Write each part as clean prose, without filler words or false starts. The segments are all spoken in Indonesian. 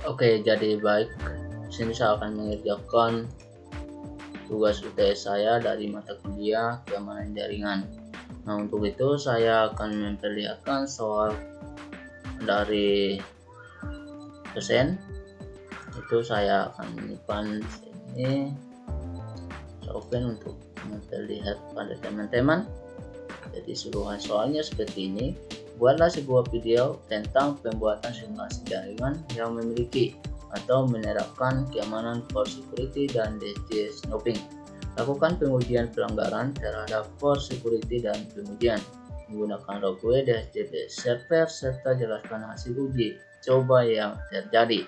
Oke, jadi baik. Di sini saya akan mengerjakan tugas UTS saya dari mata kuliah keamanan jaringan. Nah, untuk itu saya akan memperlihatkan soal dari dosen. Itu saya akan menyimpan di sini. Saya open untuk memperlihat pada teman-teman. Jadi suruhan soalnya seperti ini. Buatlah sebuah video tentang pembuatan simulasi jaringan yang memiliki atau menerapkan keamanan for security dan DHCP snooping. Lakukan pengujian pelanggaran terhadap for security dan pengujian menggunakan logway DHCP server serta jelaskan hasil uji coba yang terjadi.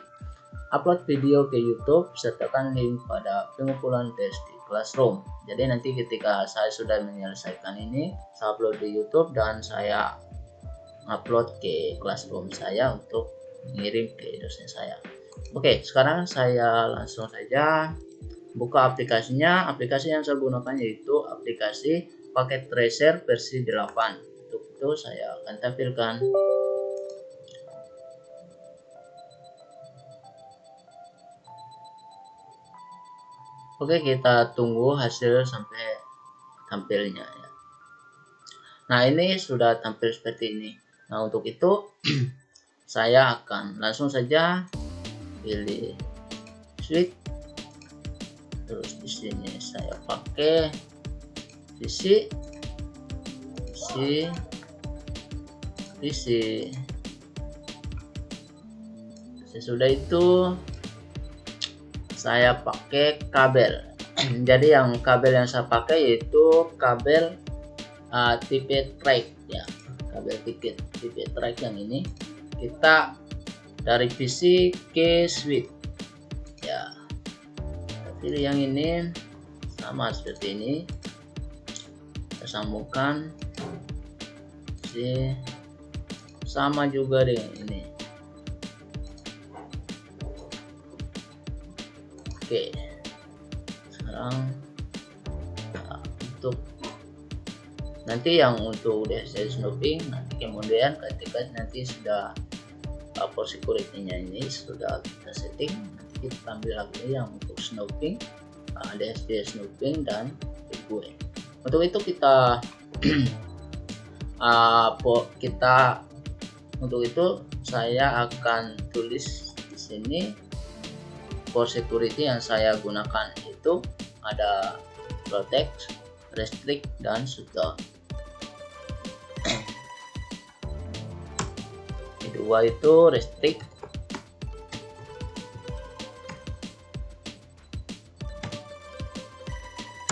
Upload video ke YouTube sertakan link pada pengumpulan tes di Classroom. Jadi nanti ketika saya sudah menyelesaikan ini, saya upload di YouTube dan saya upload ke Classroom saya untuk mengirim ke dosen saya. Oke, sekarang saya langsung saja buka aplikasinya. Aplikasi yang saya gunakan yaitu aplikasi Packet Tracer versi 8. Untuk itu saya akan tampilkan. Oke, kita tunggu hasil sampai tampilnya ya. Nah, ini sudah tampil seperti ini. Nah, untuk itu saya akan langsung saja pilih switch. Terus di sini saya pakai PC. Sesudah itu saya pakai kabel. Jadi yang kabel yang saya pakai yaitu kabel tipe track ya, kabel tipe track yang ini kita dari PC ke switch ya. Pilih yang ini sama seperti ini, kita sambungkan sama juga dengan ini. Oke, sekarang untuk nanti yang untuk DHCP snooping nanti kemudian ketika nanti sudah for security-nya ini sudah kita setting, nanti kita ambil lagi yang untuk snooping, DHCP snooping dan giveaway. Untuk itu kita untuk itu saya akan tulis di sini for security yang saya gunakan itu ada protect, restrict, dan shutdown. Kedua itu restrict,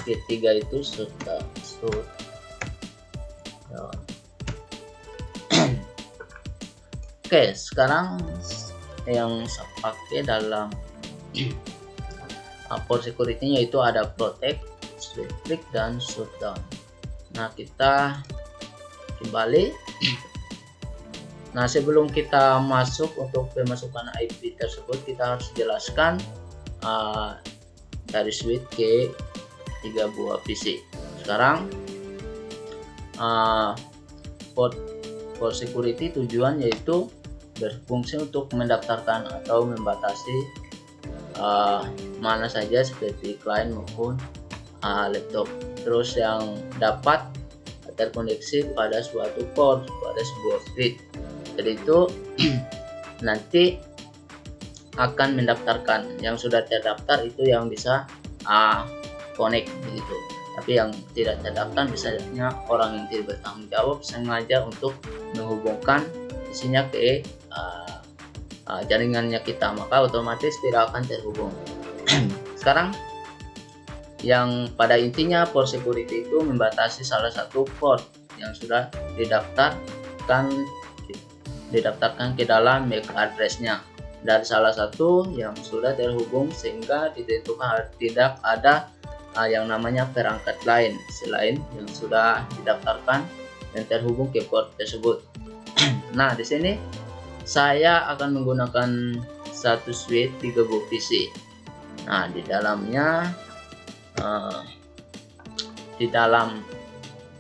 ketiga itu shutdown. Oke, sekarang yang saya pakai dalam for security nya itu ada protect, restrict, dan shutdown. Nah, kita kembali. Nah, sebelum kita masuk untuk pemasukan IP tersebut, kita harus jelaskan dari switch ke 3 buah PC. Sekarang for security tujuan yaitu berfungsi untuk mendaftarkan atau membatasi mana saja seperti klien maupun laptop. Terus yang dapat terkoneksi pada suatu port pada sebuah switch. Jadi itu nanti akan mendaftarkan, yang sudah terdaftar itu yang bisa connect begitu. Tapi yang tidak terdaftar misalnya orang yang tidak bertanggung jawab sengaja untuk menghubungkan isinya ke jaringannya kita, maka otomatis tidak akan terhubung. Sekarang yang pada intinya for security itu membatasi salah satu port yang sudah didaftarkan ke dalam MAC address-nya dari salah satu yang sudah terhubung, sehingga ditentukan tidak ada yang namanya perangkat lain selain yang sudah didaftarkan dan terhubung ke port tersebut. Nah, di sini saya akan menggunakan satu switch 3 buah PC. Nah, di dalam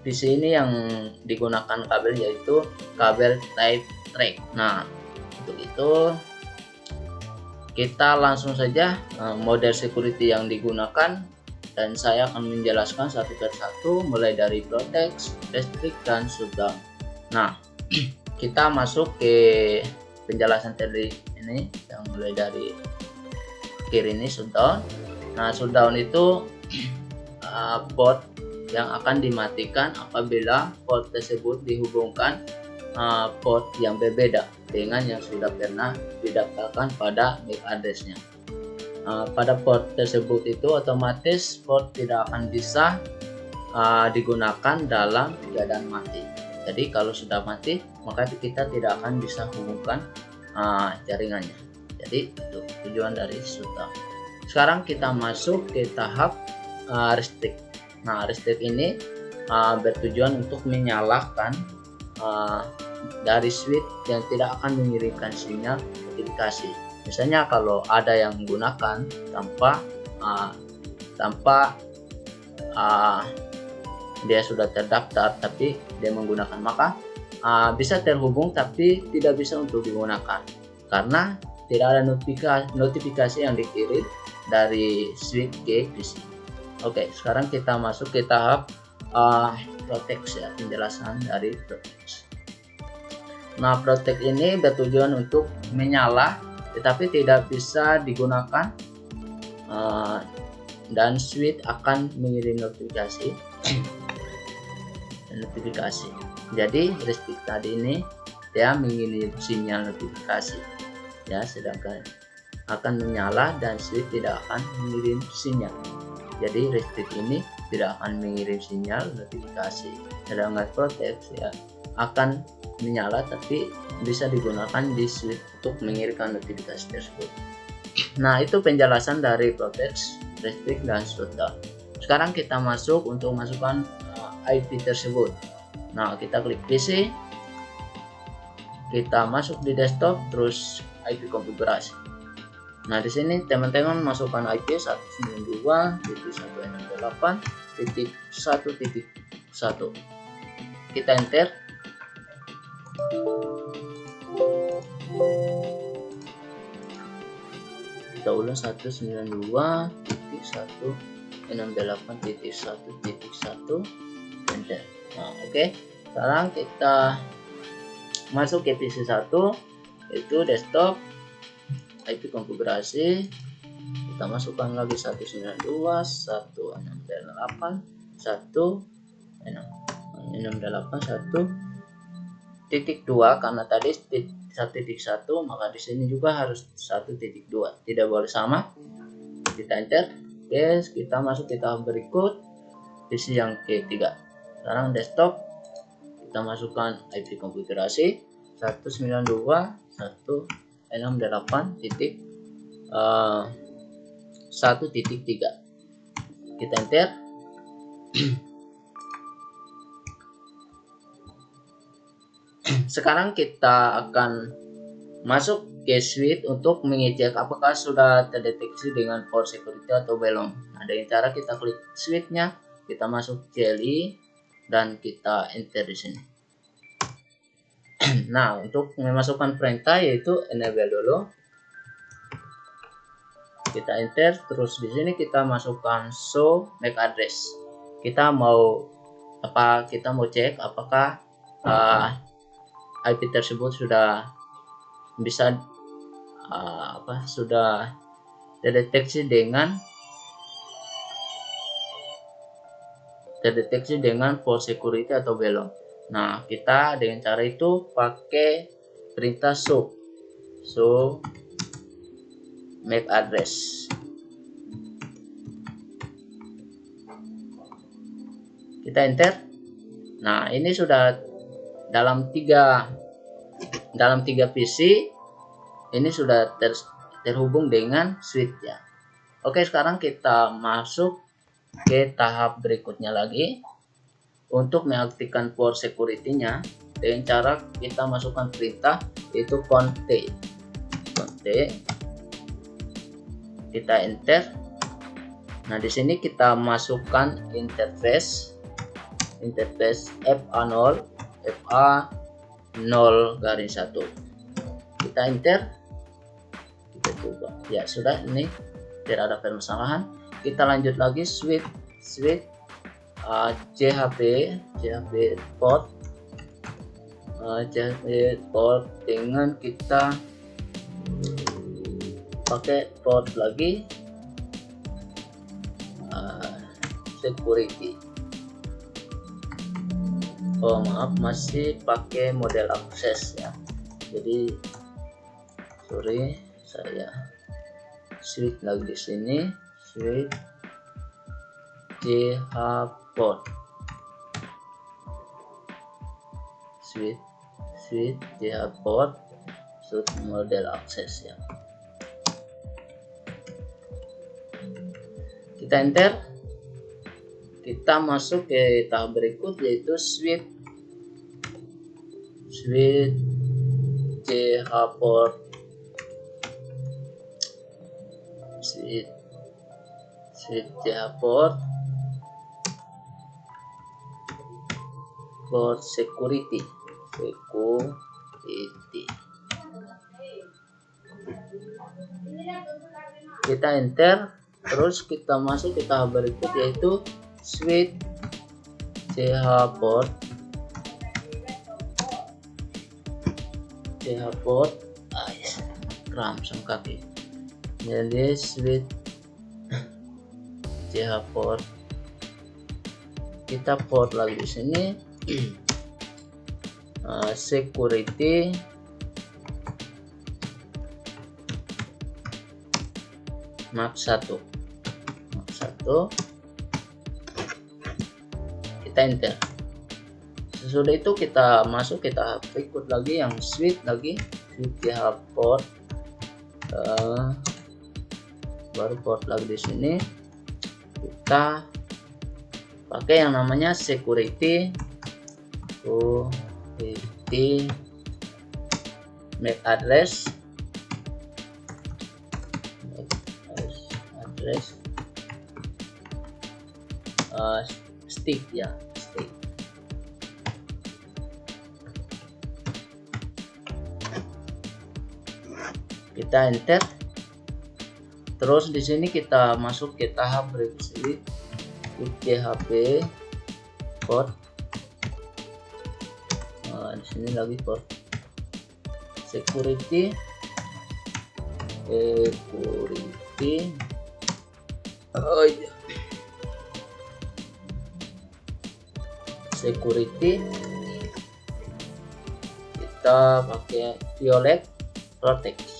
PC ini yang digunakan kabel yaitu kabel type track. Nah, untuk itu kita langsung saja model security yang digunakan, dan saya akan menjelaskan satu persatu mulai dari protect, restrict, dan shutdown. Nah, kita masuk ke penjelasan tadi ini yang mulai dari kiri ini shutdown. Nah, shutdown itu port yang akan dimatikan apabila port tersebut dihubungkan port yang berbeda dengan yang sudah pernah didaftarkan pada MAC address-nya. Pada port tersebut itu otomatis port tidak akan bisa digunakan dalam keadaan mati. Jadi kalau sudah mati, maka kita tidak akan bisa hubungkan jaringannya. Jadi itu tujuan dari shutdown. Sekarang kita masuk ke tahap restrict. Nah, restrict ini bertujuan untuk menyalakan dari switch yang tidak akan mengirimkan sinyal notifikasi. Misalnya kalau ada yang menggunakan tanpa dia sudah terdaftar tapi dia menggunakan, maka bisa terhubung tapi tidak bisa untuk digunakan karena tidak ada notifikasi yang dikirim dari switch ke PC. Oke, sekarang kita masuk ke tahap protect ya, penjelasan dari protect. Nah, protect ini bertujuan untuk menyala tetapi tidak bisa digunakan dan switch akan mengirim notifikasi. Jadi restrict tadi ini dia mengirim sinyal notifikasi ya, sedangkan akan menyala dan switch tidak akan mengirim sinyal. Jadi restrict ini tidak akan mengirim sinyal notifikasi, sedangkan protect ya akan menyala tapi bisa digunakan di switch untuk mengirimkan notifikasi tersebut. Nah, itu penjelasan dari protect, restrict, dan shutdown. Sekarang kita masuk untuk masukkan IP tersebut. Nah, kita klik PC, kita masuk di desktop, terus IP konfigurasi. Nah, di sini teman-teman masukkan IP 192.168.1.1. Kita enter. Kita ulang 192.168.1.1 enter. Nah, oke. Sekarang kita masuk ke PC 1, itu desktop, IP konfigurasi. Kita masukkan lagi 192.168.1.2 karena tadi 1.1, maka di sini juga harus 1.2, tidak boleh sama. Kita enter. Oke, kita masuk ke tahap berikut, PC yang ketiga. Sekarang desktop, kita masukkan IP konfigurasi 192.168.1.3. Kita enter. Sekarang kita akan masuk ke switch untuk mengecek apakah sudah terdeteksi dengan port security atau belum. Nah, dengan cara kita klik switchnya, kita masuk CLI dan kita enter di sini. Nah, untuk memasukkan perintah yaitu enable dulu. Kita enter, terus di sini kita masukkan show MAC address. Kita mau cek apakah IP tersebut sudah bisa sudah terdeteksi dengan port security atau belum. Nah, kita dengan cara itu pakai perintah show MAC address. Kita enter. Nah, ini sudah dalam tiga PC ini sudah terhubung dengan switch ya. Oke, sekarang kita masuk ke tahap berikutnya lagi untuk mengaktifkan port security-nya dengan cara kita masukkan perintah yaitu const. Kita enter. Nah, di sini kita masukkan interface FA0 1. Kita enter. Kita coba ya, sudah, ini tidak ada permasalahan. Kita lanjut lagi switch CHP port dengan kita pakai port lagi security. Oh maaf, masih pakai model akses ya, jadi sorry, saya switch lagi di sini, switch CH port, switch CH port, model akses ya. Kita enter, kita masuk ke tahap berikut yaitu switch CH port, switch CH port security. Kita enter, terus kita masuk ke tahap berikut yaitu switch CH port kram sama kaki, jadi switch CH port, kita port lagi di sini security max 1, kita enter. Sesudah itu kita masuk ke tahap berikut lagi yang switch CH port, baru port lagi di sini kita pakai yang namanya security MAC address stick ya, stick. Kita enter, terus di sini kita masuk ke tahap berikut PHP port. Di sini lagi port security security kita pakai Violet Protect.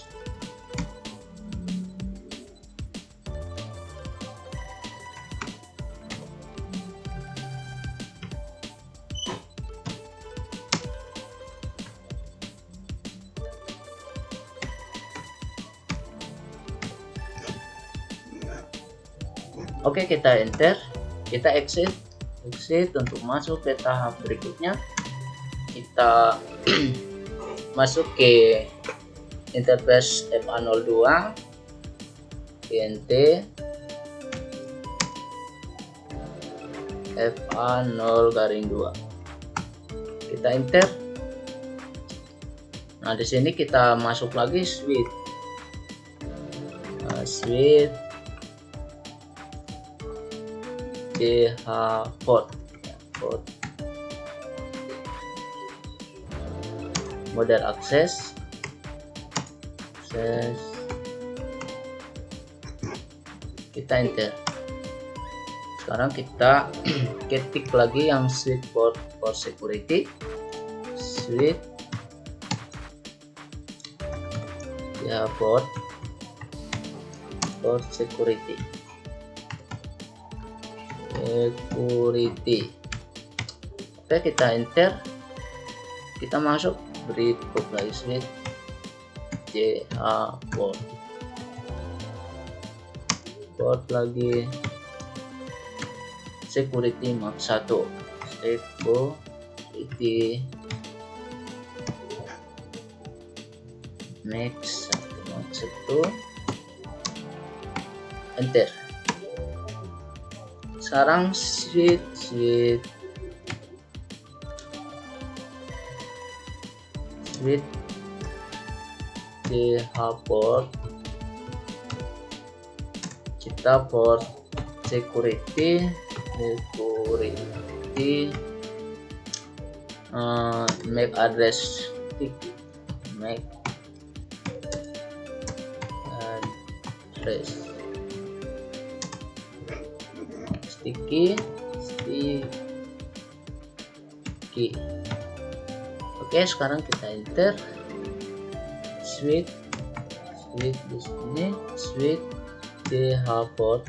Oke, kita enter, kita exit untuk masuk ke tahap berikutnya. Kita masuk ke interface FA02 PNT FA0-2. Kita enter. Nah, di sini kita masuk lagi switch CH port, model akses, kita enter. Sekarang kita ketik lagi yang switch port security, switch ya port security. Oke, kita enter, kita masuk berikut lagi switch CH port lagi security max 1, security max 1, enter. Sekarang switch CH port kita port security MAC address sticky, MAC address sticky. Oke, sekarang kita enter switch di sini, switch ch port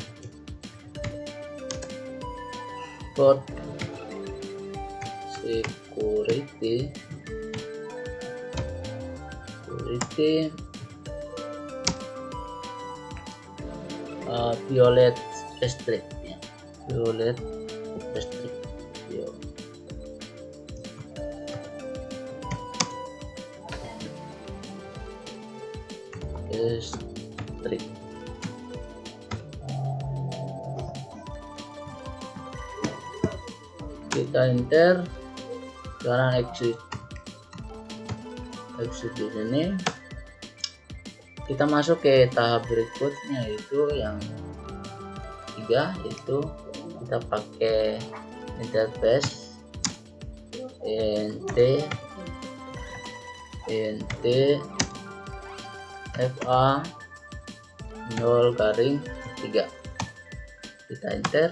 security violet restrict ya, violet restrict restrict. Kita enter, sekarang exit di sini. Kita masuk ke tahap berikutnya, yaitu yang 3, yaitu kita pakai interface ent fa 0-3. Kita enter,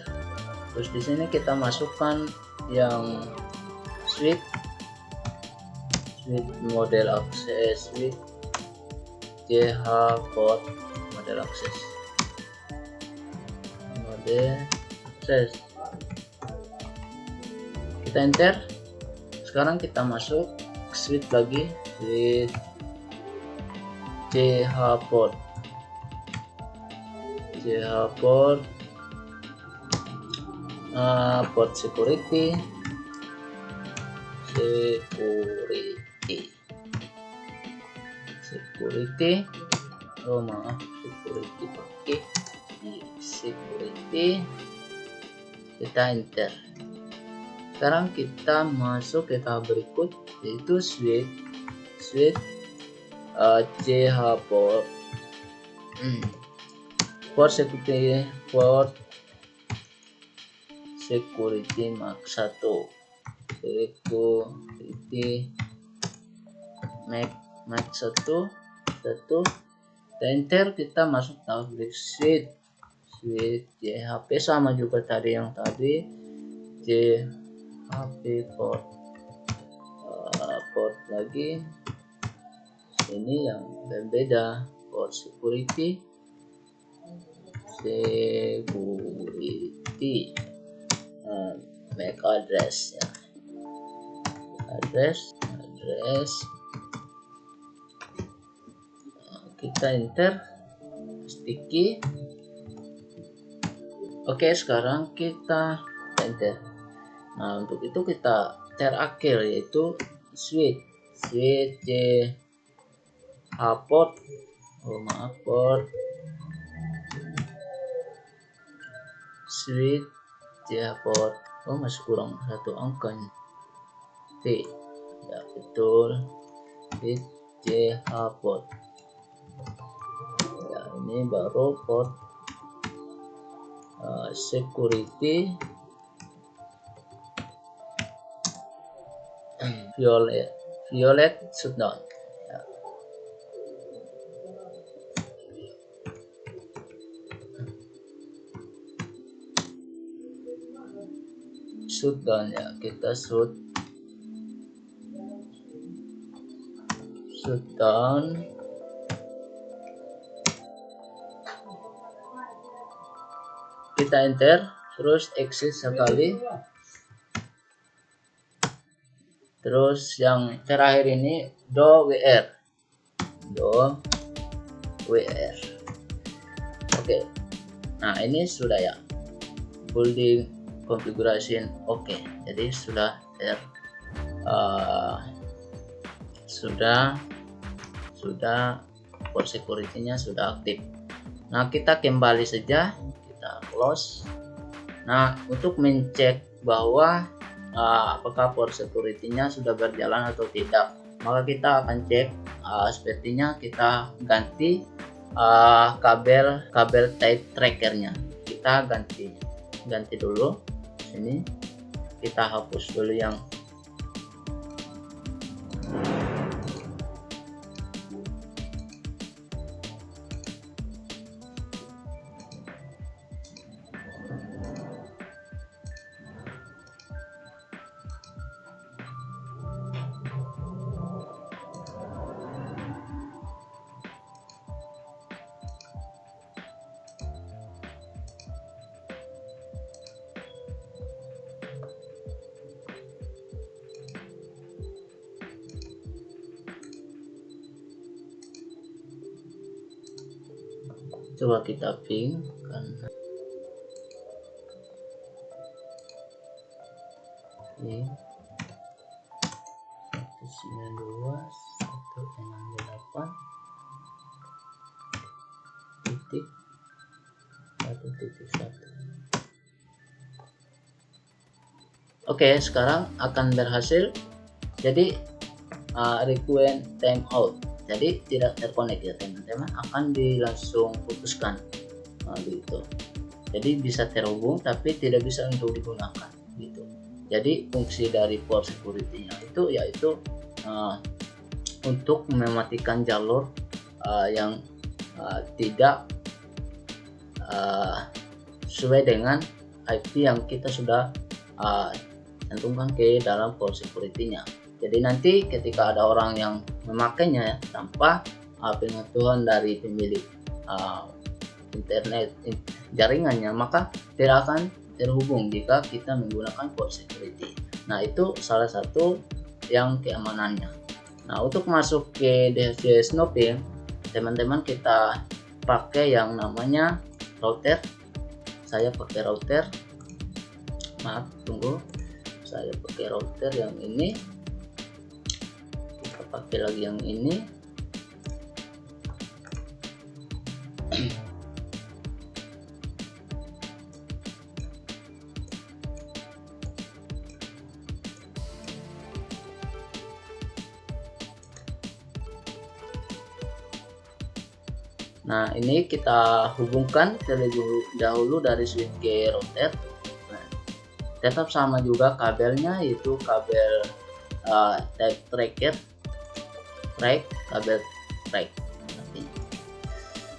terus di sini kita masukkan yang switch model akses, switch ch port model akses, kita enter. Sekarang kita masuk switch lagi, switch ch port port security oh maaf, security pakai security. Kita enter. Sekarang kita masuk ke tahap berikut, yaitu switch ch port security MAC 1, security MAC 1. Enter, kita masuk tahap switch chp, sama juga tadi yang tadi, chp port lagi. Ini yang berbeda, port security MAC address ya, address. Kita enter sticky. Oke, sekarang kita enter. Nah, untuk itu kita terakhir, yaitu switch ch port switch ch port masih kurang 1 angka nih. T ya, betul, switch ch port ya, ini baru port security violet shutdown ya. Shutdown ya, kita shutdown. Kita enter, terus exit sekali. Terus yang terakhir ini do.wr. Oke. Nah, ini sudah ya. Building configuration oke. Jadi sudah port security-nya sudah aktif. Nah, kita kembali saja, kita close. Nah, untuk mencek bahwa apakah port security-nya sudah berjalan atau tidak, maka kita akan cek sepertinya kita ganti kabel type trackernya. Kita ganti dulu. Ini kita hapus dulu yang coba kita ping kan. Ini 192.168.1.1. Oke, sekarang akan berhasil. Jadi request timeout, jadi tidak terkonek ya teman-teman, akan langsung putuskan gitu. Jadi bisa terhubung tapi tidak bisa untuk digunakan gitu. Jadi fungsi dari port security-nya itu yaitu untuk mematikan jalur yang tidak sesuai dengan IP yang kita sudah cantumkan ke dalam port security-nya. Jadi nanti ketika ada orang yang memakainya tanpa pengetahuan dari pemilik internet jaringannya, maka tidak akan terhubung jika kita menggunakan port security. Nah, itu salah satu yang keamanannya. Nah, untuk masuk ke DHCP snooping, teman-teman kita pakai yang namanya router. Saya pakai router. Maaf, tunggu. Saya pakai router yang ini. Kita pakai lagi yang ini. Nah, ini kita hubungkan terlebih dahulu dari switch ke router. Nah, tetap sama juga kabelnya, yaitu kabel type tracker, kabel track.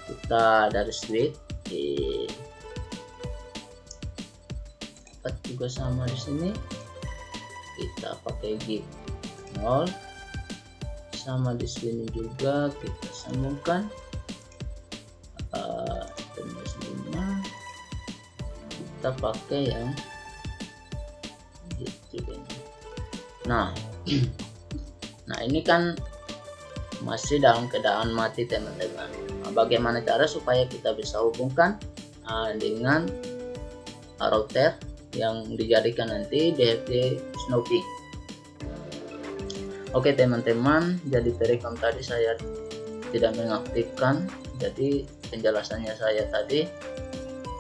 Kita dari switch juga sama di sini. Kita pakai gig 0, sama di sini juga kita sambungkan. Kita pakai yang gitu. Nah ini kan masih dalam keadaan mati teman-teman. Nah, bagaimana cara supaya kita bisa hubungkan dengan router yang dijadikan nanti DHCP snooping? Oke teman-teman, jadi perekam tadi saya tidak mengaktifkan, jadi penjelasannya saya tadi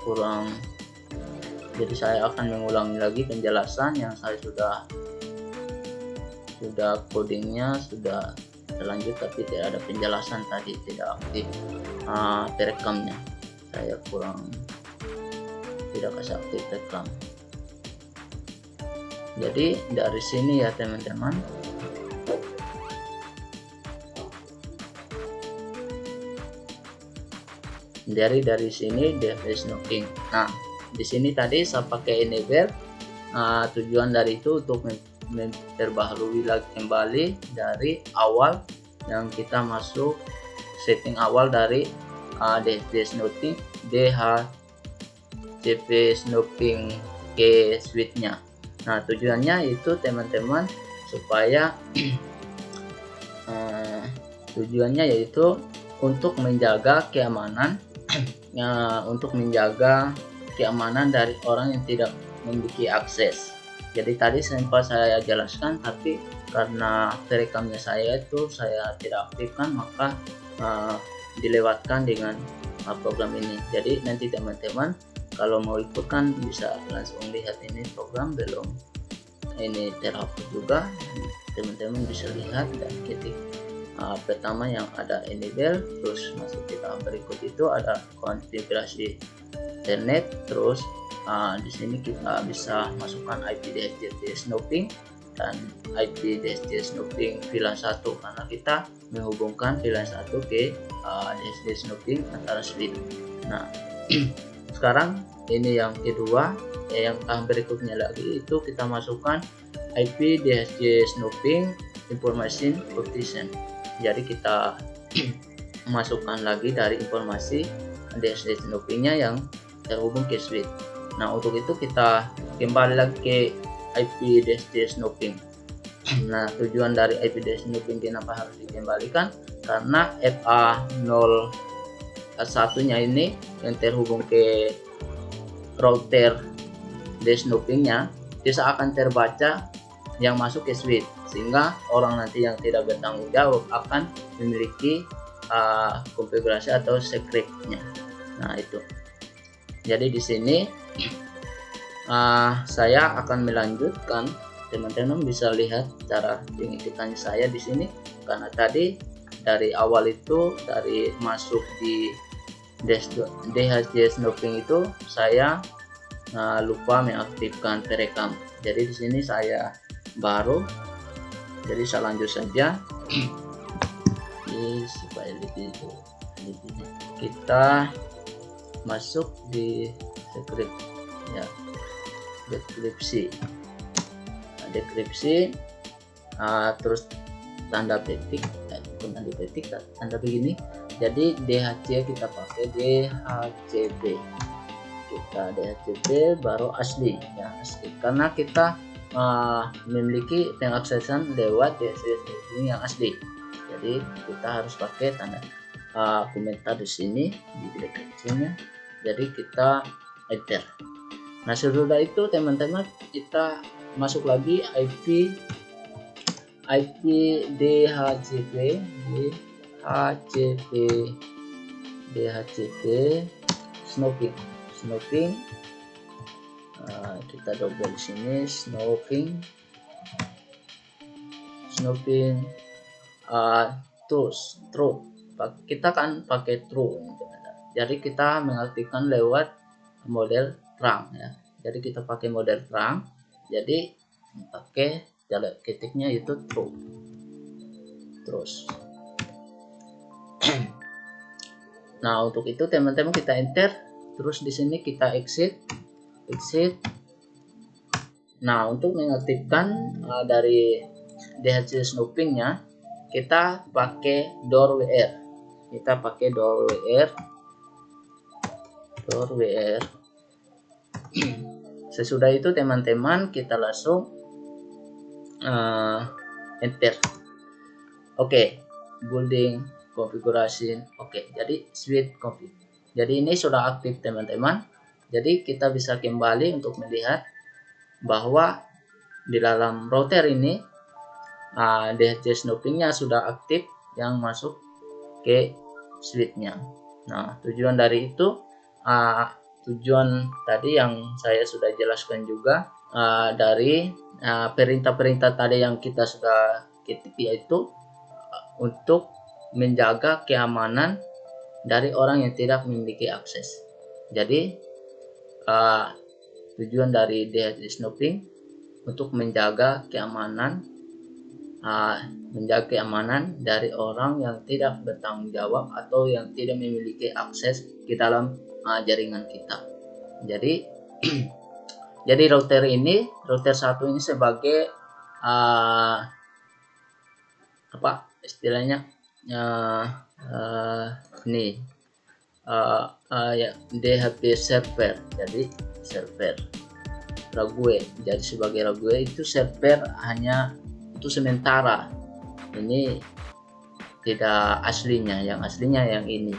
kurang, jadi saya akan mengulangi lagi penjelasan yang saya sudah codingnya sudah terlanjut, tapi tidak ada penjelasan tadi, tidak aktif perekamnya. Saya tidak kasih aktif rekam. Jadi dari sini ya teman-teman, dari sini DHCP snooping. Nah, di sini tadi saya pakai enable. Tujuan dari itu untuk memperbaharui lagi kembali dari awal yang kita masuk setting awal dari DHCP snooping ke switch-nya. Nah, tujuannya itu teman-teman supaya tujuannya yaitu untuk menjaga keamanan dari orang yang tidak memiliki akses. Jadi tadi sempat saya jelaskan, tapi karena perekamnya saya itu saya tidak aktifkan, maka dilewatkan dengan program ini. Jadi nanti teman-teman kalau mau ikutkan bisa langsung lihat ini program, belum ini terhapus juga, teman-teman bisa lihat dan ketik Pertama yang ada enable, terus masuk ke tahap berikut itu ada konfigurasi internet, terus di sini kita bisa masukkan IP DHCP snooping dan IP DHCP snooping VLAN 1 karena kita menghubungkan VLAN 1 ke DHCP snooping antara switch. Nah sekarang ini yang kedua, yang tahap berikutnya lagi itu kita masukkan IP DHCP snooping information partition. Jadi kita masukkan lagi dari informasi DHCP snoopingnya yang terhubung ke switch. Nah untuk itu kita kembali lagi ke IP DHCP snooping. Nah tujuan dari IP DHCP snooping kenapa harus dikembalikan, karena FA01 nya ini yang terhubung ke router snoopingnya bisa akan terbaca yang masuk ke switch, sehingga orang nanti yang tidak bertanggung jawab akan memiliki konfigurasi atau secretnya. Nah itu. Jadi di sini saya akan melanjutkan. Teman-teman bisa lihat cara pengecekan saya di sini, karena tadi dari awal itu dari masuk di DHCP snooping itu saya lupa mengaktifkan perekam. Jadi di sini saya baru, jadi saya lanjut saja. Ini supaya lebih kita masuk di script ya, deskripsi, terus tanda petik, tanda petik, tanda begini. Jadi DHC kita pakai DHCP, kita DHCP baru asli ya, asli karena kita memiliki pengaksesan lewat DHCP ini yang asli. Jadi kita harus pakai tanda komentar di sini di bilik kecilnya. Jadi kita enter. Nah sesudah itu teman-teman kita masuk lagi IP DHCP snooping. Kita double di sini snooping true. Kita kan pakai true. Jadi kita mengaktifkan lewat model terang ya. Jadi kita pakai model terang. Jadi pakai jalan ketiknya itu true. Terus. Nah untuk itu teman-teman kita enter. Terus di sini kita exit. Nah untuk mengaktifkan dari DHCP snoopingnya kita pakai door WR. Sesudah itu teman-teman kita langsung enter. Oke, building konfigurasi. Oke, jadi switch config. Jadi ini sudah aktif teman-teman. Jadi kita bisa kembali untuk melihat bahwa di dalam router ini DHCP snoopingnya sudah aktif yang masuk ke switchnya. Nah tujuan dari itu, tujuan tadi yang saya sudah jelaskan juga dari perintah-perintah tadi yang kita sudah ketik, yaitu untuk menjaga keamanan dari orang yang tidak memiliki akses. Jadi tujuan dari DHCP snooping untuk menjaga keamanan dari orang yang tidak bertanggung jawab atau yang tidak memiliki akses ke dalam jaringan kita. Jadi jadi router satu ini sebagai apa istilahnya ya DHCP server. Jadi server Rague. Jadi sebagai Rague itu server hanya untuk sementara. Ini tidak aslinya, yang aslinya yang ini.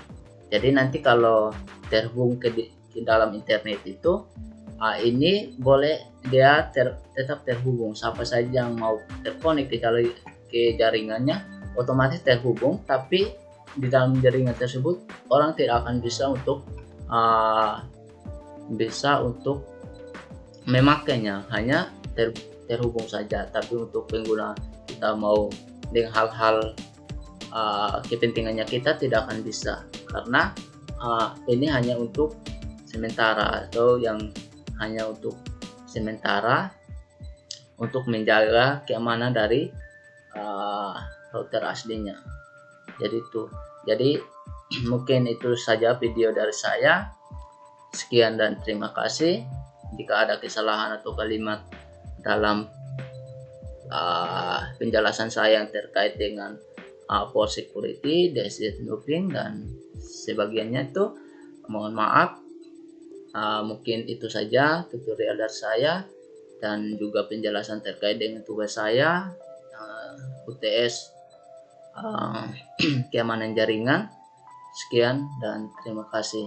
Jadi nanti kalau terhubung ke dalam internet itu ini boleh dia tetap terhubung. Siapa saja yang mau terkonek ke jaringannya otomatis terhubung, tapi di dalam jaringan tersebut orang tidak akan bisa untuk memakainya, hanya terhubung saja. Tapi untuk pengguna kita mau dengan hal-hal kepentingannya kita tidak akan bisa, karena ini hanya untuk sementara, atau yang hanya untuk sementara untuk menjaga keamanan dari router aslinya. Jadi mungkin itu saja video dari saya. Sekian dan terima kasih. Jika ada kesalahan atau kalimat dalam penjelasan saya yang terkait dengan port security, DSS snooping dan sebagiannya, itu mohon maaf. Mungkin itu saja tutorial dari saya dan juga penjelasan terkait dengan tugas saya, UTS keamanan jaringan. Sekian dan terima kasih.